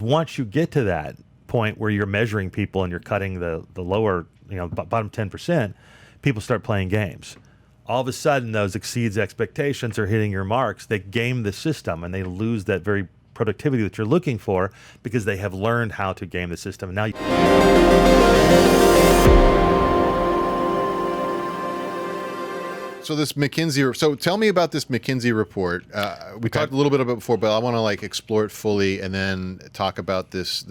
once you get to that point where you're measuring people and you're cutting the lower, bottom 10%, people start playing games. All of a sudden, those exceeds expectations are hitting your marks. They game the system and they lose that very productivity that you're looking for because they have learned how to game the system. And now So this McKinsey, so tell me about this McKinsey report. We talked a little bit about it before, but I want to explore it fully and then talk about this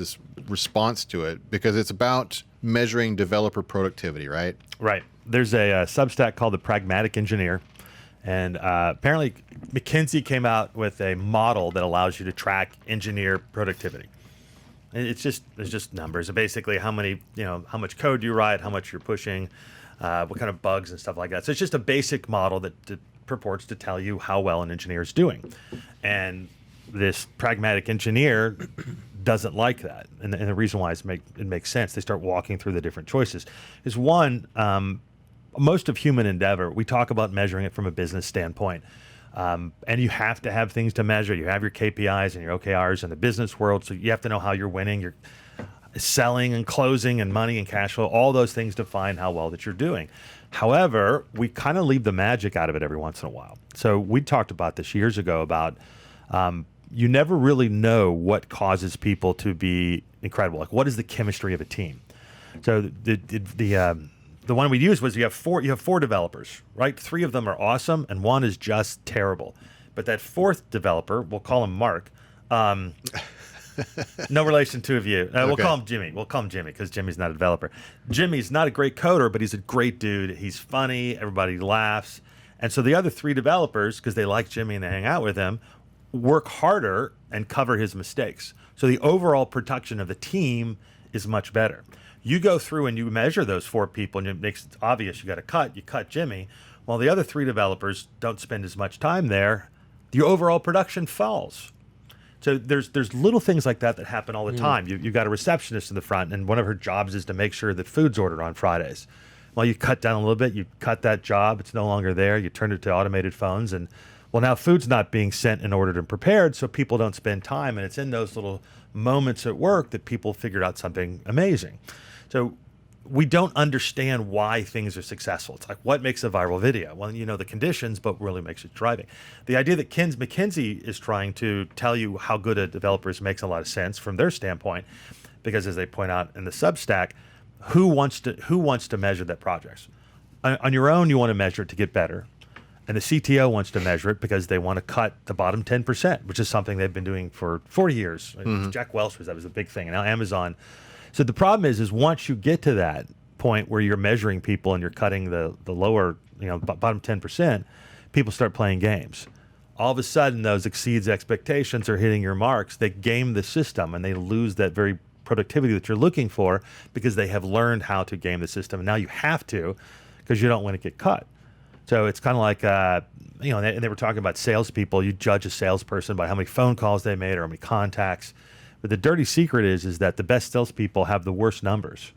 response to it, because it's about measuring developer productivity, right? Right. There's a Substack called The Pragmatic Engineer. And apparently McKinsey came out with a model that allows you to track engineer productivity. It's just numbers. Basically how much code you write, how much you're pushing, what kind of bugs and stuff like that. So it's just a basic model that purports to tell you how well an engineer is doing. And this pragmatic engineer doesn't like that. And the reason why it makes sense, they start walking through the different choices, is one, most of human endeavor, we talk about measuring it from a business standpoint. And you have to have things to measure. You have your KPIs and your OKRs in the business world. So you have to know how you're winning. You're selling and closing and money and cash flow, all those things define how well that you're doing. However, we kind of leave the magic out of it every once in a while. So we talked about this years ago about you never really know what causes people to be incredible. Like, what is the chemistry of a team? So the one we used was you have four developers, right? 3 of them are awesome and 1 is just terrible. But that 4th developer, we'll call him Mark. No relation to you. We'll call him Jimmy. We'll call him Jimmy because Jimmy's not a developer. Jimmy's not a great coder, but he's a great dude. He's funny. Everybody laughs. And so the other 3 developers, because they like Jimmy and they hang out with him, work harder and cover his mistakes. So the overall production of the team is much better. You go through and you measure those 4 people, and it makes it obvious you cut Jimmy. While the other 3 developers don't spend as much time there, the overall production falls. So there's little things like that happen all the time. You've got a receptionist in the front, and one of her jobs is to make sure that food's ordered on Fridays. Well, you cut down a little bit, you cut that job, it's no longer there, you turn it to automated phones, and well, now food's not being sent and ordered and prepared, so people don't spend time, and it's in those little moments at work that people figured out something amazing. So we don't understand why things are successful. It's like, what makes a viral video? Well, you know the conditions, but really makes it driving. The idea that McKinsey is trying to tell you how good a developer is makes a lot of sense from their standpoint, because as they point out in the Substack, who wants to measure that progress? On your own, you want to measure it to get better. And the CTO wants to measure it because they want to cut the bottom 10%, which is something they've been doing for 40 years. Jack Welch that was a big thing. And now Amazon. So the problem is once you get to that point where you're measuring people and you're cutting the lower, bottom 10%, people start playing games. All of a sudden, those exceeds expectations are hitting your marks. They game the system and they lose that very productivity that you're looking for because they have learned how to game the system. And now you have to, because you don't want to get cut. So it's kind of like, and they were talking about salespeople. You judge a salesperson by how many phone calls they made or how many contacts. But the dirty secret is that the best salespeople have the worst numbers.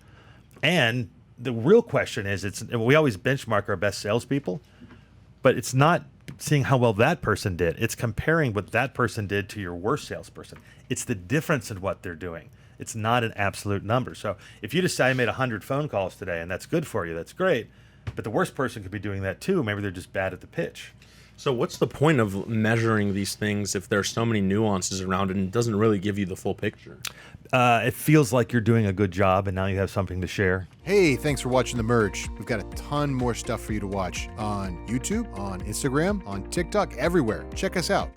And the real question is, we always benchmark our best salespeople, but it's not seeing how well that person did. It's comparing what that person did to your worst salesperson. It's the difference in what they're doing. It's not an absolute number. So if you decide I made 100 phone calls today and that's good for you, that's great. But the worst person could be doing that too. Maybe they're just bad at the pitch. So what's the point of measuring these things if there's so many nuances around it and it doesn't really give you the full picture? It feels like you're doing a good job and now you have something to share. Hey, thanks for watching The Merge. We've got a ton more stuff for you to watch on YouTube, on Instagram, on TikTok, everywhere. Check us out.